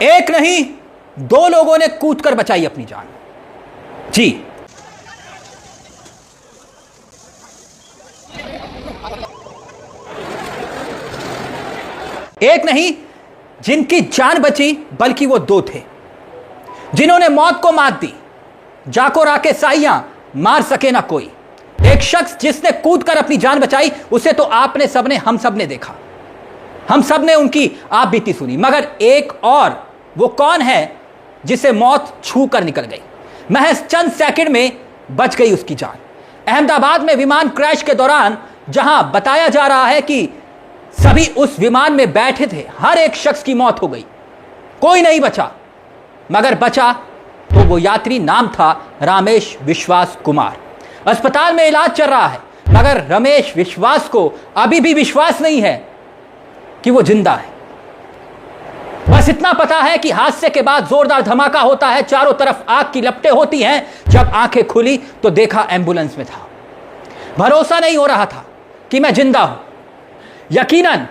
एक नहीं, दो लोगों ने कूदकर बचाई अपनी जान। जी, एक नहीं जिनकी जान बची, बल्कि वो दो थे जिन्होंने मौत को मात दी। जाको राके साइयां मार सके ना कोई। एक शख्स जिसने कूदकर अपनी जान बचाई, उसे तो आपने सबने, हम सबने देखा, हम सबने उनकी आप बीती सुनी। मगर एक और, वो कौन है जिसे मौत छू कर निकल गई, महज चंद सेकंड में बच गई उसकी जान। अहमदाबाद में विमान क्रैश के दौरान, जहां बताया जा रहा है कि सभी उस विमान में बैठे थे, हर एक शख्स की मौत हो गई, कोई नहीं बचा। मगर बचा तो वो यात्री, नाम था रमेश विश्वास कुमार। अस्पताल में इलाज चल रहा है, मगर रमेश विश्वास को अभी भी विश्वास नहीं है कि वो जिंदा है। बस इतना पता है कि हादसे के बाद जोरदार धमाका होता है, चारों तरफ आग की लपटें होती हैं। जब आंखें खुली तो देखा एम्बुलेंस में था। भरोसा नहीं हो रहा था कि मैं जिंदा हूं। यकीनन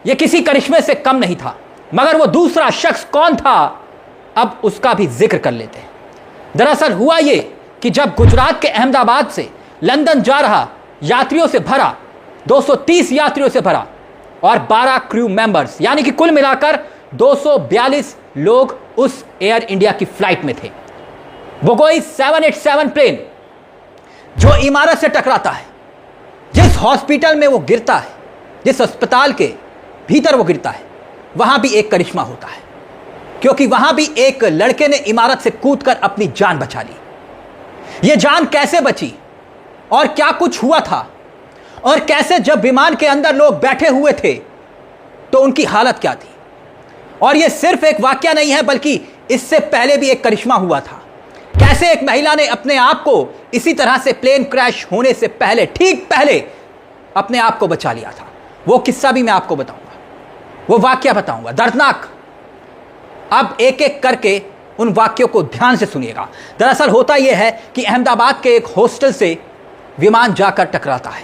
यह किसी करिश्मे से कम नहीं था, मगर वो दूसरा शख्स कौन था, अब उसका भी जिक्र कर लेते हैं। दरअसल हुआ ये कि जब गुजरात के अहमदाबाद से लंदन जा रहा यात्रियों से भरा, 230 यात्रियों से भरा और 12 क्रू मेंबर्स, यानी कि कुल मिलाकर 242 लोग उस एयर इंडिया की फ्लाइट में थे। वो कोई 787 प्लेन जो इमारत से टकराता है, जिस हॉस्पिटल में वो गिरता है, जिस अस्पताल के भीतर वो गिरता है, वहां भी एक करिश्मा होता है, क्योंकि वहां भी एक लड़के ने इमारत से कूदकर अपनी जान बचा ली। ये जान कैसे बची और क्या कुछ हुआ था, और कैसे जब विमान के अंदर लोग बैठे हुए थे तो उनकी हालत क्या थी। और यह सिर्फ एक वाकया नहीं है, बल्कि इससे पहले भी एक करिश्मा हुआ था। कैसे एक महिला ने अपने आप को इसी तरह से प्लेन क्रैश होने से पहले, ठीक पहले, अपने आप को बचा लिया था। वो किस्सा भी मैं आपको बताऊंगा, वो वाकया बताऊंगा, दर्दनाक। अब एक एक करके उन वाक्यों को ध्यान से सुनिएगा। दरअसल होता यह है कि अहमदाबाद के एक हॉस्टल से विमान जाकर टकराता है।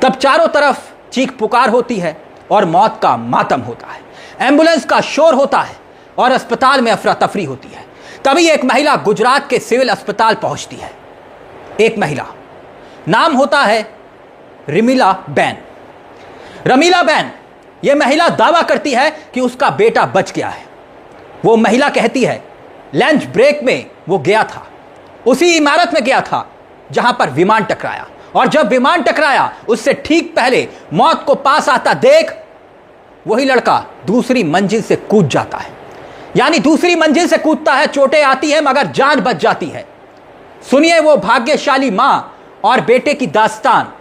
तब चारों तरफ चीख पुकार होती है और मौत का मातम होता है। एम्बुलेंस का शोर होता है और अस्पताल में अफरा तफरी होती है। तभी एक महिला गुजरात के सिविल अस्पताल पहुंचती है। एक महिला, नाम होता है रमीला बेन। रमीला बेन, यह महिला दावा करती है कि उसका बेटा बच गया है। वो महिला कहती है लंच ब्रेक में वो गया था, उसी इमारत में गया था जहां पर विमान टकराया, और जब विमान टकराया उससे ठीक पहले मौत को पास आता देख वही लड़का दूसरी मंजिल से कूद जाता है। यानी दूसरी मंजिल से कूदता है, चोटें आती है मगर जान बच जाती है। सुनिए वो भाग्यशाली मां और बेटे की दास्तान,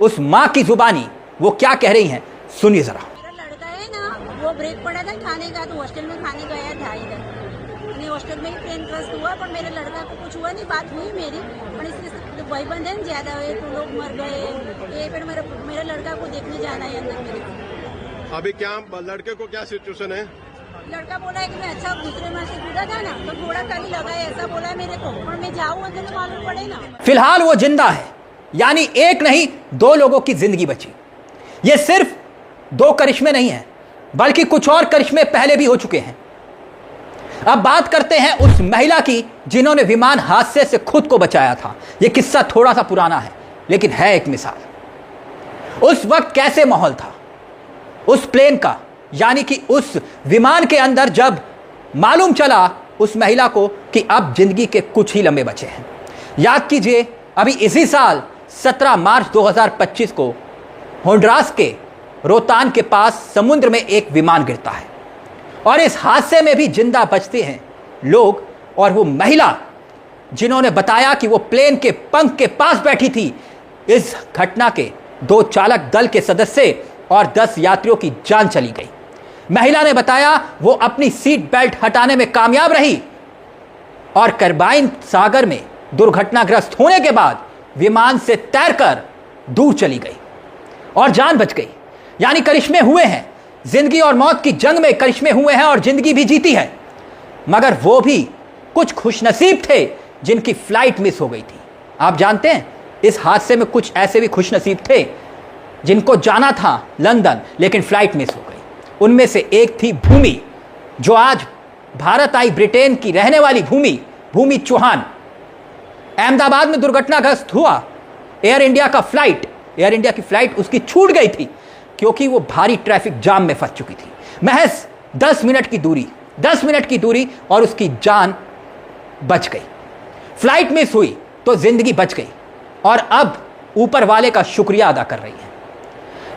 उस मां की जुबानी वो क्या कह रही हैं, सुनिए जरा। मेरा लड़का है ना, वो ब्रेक पड़ा था खाने का, तो हॉस्टल में खाने गया था इधर। हॉस्टल में ही प्लेन क्रैश हुआ, पर मेरे लड़का को कुछ हुआ नहीं। बात हुई मेरी, पर इसके भाईबंद है ज्यादा हुए तो लोग मर गए। ये फिर मेरे लड़का को देखने जाना है अंदर मेरे। अभी क्या लड़के को क्या सिचुएशन है? लड़का बोला है कि मैं अच्छा दूसरे माँ से कूदा था ना, तो थोड़ा खाली लगा है, ऐसा बोला है मेरे को, पर मैं जाऊँ अंदर तो मालूम पड़े ना। फिलहाल वो जिंदा है, यानी एक नहीं दो लोगों की जिंदगी बची। ये सिर्फ दो करिश्मे नहीं है, बल्कि कुछ और करिश्मे पहले भी हो चुके हैं। अब बात करते हैं उस महिला की जिन्होंने विमान हादसे से खुद को बचाया था। यह किस्सा थोड़ा सा पुराना है, लेकिन है एक मिसाल। उस वक्त कैसे माहौल था उस प्लेन का, यानी कि उस विमान के अंदर, जब मालूम चला उस महिला को कि अब जिंदगी के कुछ ही लम्बे बचे हैं। याद कीजिए, अभी इसी साल 17 मार्च 2025 को होंडुरास के रोहतांग के पास समुद्र में एक विमान गिरता है, और इस हादसे में भी जिंदा बचते हैं लोग। और वो महिला जिन्होंने बताया कि वो प्लेन के पंख के पास बैठी थी, इस घटना के 2 चालक दल के सदस्य और 10 यात्रियों की जान चली गई। महिला ने बताया वो अपनी सीट बेल्ट हटाने में कामयाब रही और कार्बाइन सागर में दुर्घटनाग्रस्त होने के बाद विमान से तैरकर दूर चली गई और जान बच गई। यानी करिश्मे हुए हैं, जिंदगी और मौत की जंग में करिश्मे हुए हैं और जिंदगी भी जीती है। मगर वो भी कुछ खुशनसीब थे जिनकी फ्लाइट मिस हो गई थी। आप जानते हैं, इस हादसे में कुछ ऐसे भी खुशनसीब थे जिनको जाना था लंदन, लेकिन फ्लाइट मिस हो गई। उनमें से एक थी भूमि। जो आज भारत आई ब्रिटेन की रहने वाली भूमि चौहान, अहमदाबाद में दुर्घटनाग्रस्त हुआ। एयर इंडिया की फ्लाइट उसकी छूट गई थी क्योंकि वो भारी ट्रैफिक जाम में फंस चुकी थी। महज 10 मिनट की दूरी और उसकी जान बच गई। फ्लाइट मिस हुई तो जिंदगी बच गई और अब ऊपर वाले का शुक्रिया अदा कर रही है।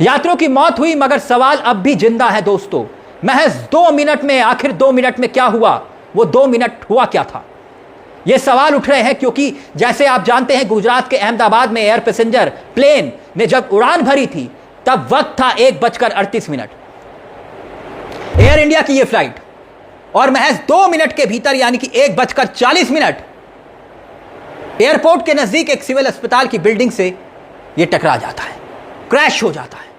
यात्रियों की मौत हुई मगर सवाल अब भी जिंदा है दोस्तों। महज 2 मिनट में, आखिर 2 मिनट में क्या हुआ? वो 2 मिनट हुआ क्या था? ये सवाल उठ रहे हैं क्योंकि जैसे आप जानते हैं, गुजरात के अहमदाबाद में एयर पैसेंजर प्लेन ने जब उड़ान भरी थी तब वक्त था 1:38। एयर इंडिया की यह फ्लाइट, और महज 2 मिनट के भीतर यानी कि 1:40 एयरपोर्ट के नजदीक एक सिविल अस्पताल की बिल्डिंग से यह टकरा जाता है, क्रैश हो जाता है।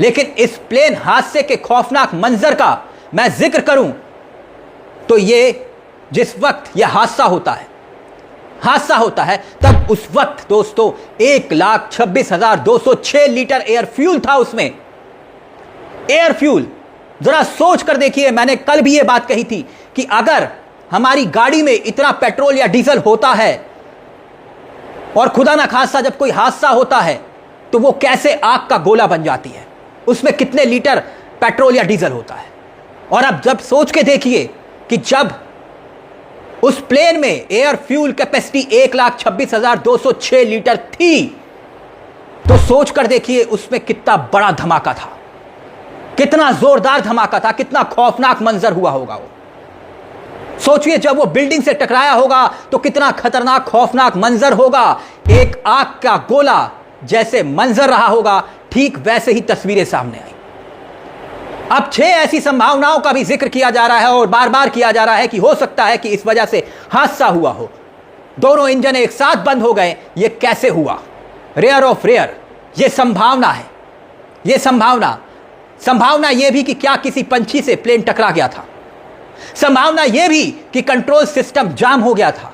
लेकिन इस प्लेन हादसे के खौफनाक मंजर का मैं जिक्र करूं तो ये जिस वक्त यह हादसा होता है तब उस वक्त दोस्तों 1,26,206 लीटर एयर फ्यूल था उसमें। एयर फ्यूल, जरा सोच कर देखिए, मैंने कल भी यह बात कही थी कि अगर हमारी गाड़ी में इतना पेट्रोल या डीजल होता है और खुदा ना खास्ता जब कोई हादसा होता है तो वो कैसे आग का गोला बन जाती है, उसमें कितने लीटर पेट्रोल या डीजल होता है। और अब जब सोच के देखिए कि जब उस प्लेन में एयर फ्यूल कैपेसिटी 1,26,206 लीटर थी तो सोच कर देखिए उसमें कितना बड़ा धमाका था, कितना जोरदार धमाका था, कितना खौफनाक मंजर हुआ होगा। वो सोचिए जब वो बिल्डिंग से टकराया होगा तो कितना खतरनाक खौफनाक मंजर होगा। एक आग का गोला जैसे मंजर रहा होगा, ठीक वैसे ही तस्वीरें सामने आई। अब 6 ऐसी संभावनाओं का भी जिक्र किया जा रहा है और बार बार किया जा रहा है कि हो सकता है कि इस वजह से हादसा हुआ हो, दोनों इंजन एक साथ बंद हो गए। ये कैसे हुआ? रेयर ऑफ रेयर ये संभावना है। ये संभावना यह भी कि क्या किसी पंछी से प्लेन टकरा गया था, संभावना यह भी कि कंट्रोल सिस्टम जाम हो गया था,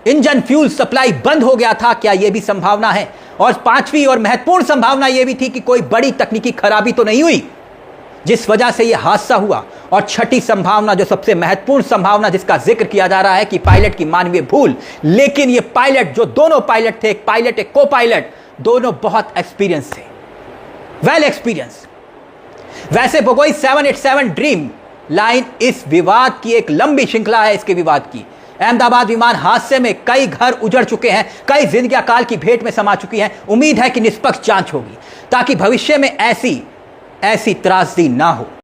इंजन फ्यूल सप्लाई बंद हो गया था, क्या यह भी संभावना है? और 5वीं और महत्वपूर्ण संभावना यह भी थी कि कोई बड़ी तकनीकी खराबी तो नहीं हुई जिस वजह से यह हादसा हुआ। और 6ठी संभावना, जो सबसे महत्वपूर्ण संभावना जिसका जिक्र किया जा रहा है कि पायलट की मानवीय भूल। लेकिन ये पायलट, जो दोनों पायलट थे, एक पायलट एक को पायलट, दोनों बहुत एक्सपीरियंस थे, वेल एक्सपीरियंस। वैसे बोगोई 787 ड्रीम लाइन इस विवाद की एक लंबी श्रृंखला है। इसके विवाद की अहमदाबाद विमान हादसे में कई घर उजड़ चुके हैं, कई जिंदगियां काल की भेंट में समा चुकी हैं। उम्मीद है कि निष्पक्ष जांच होगी ताकि भविष्य में ऐसी त्रासदी ना हो।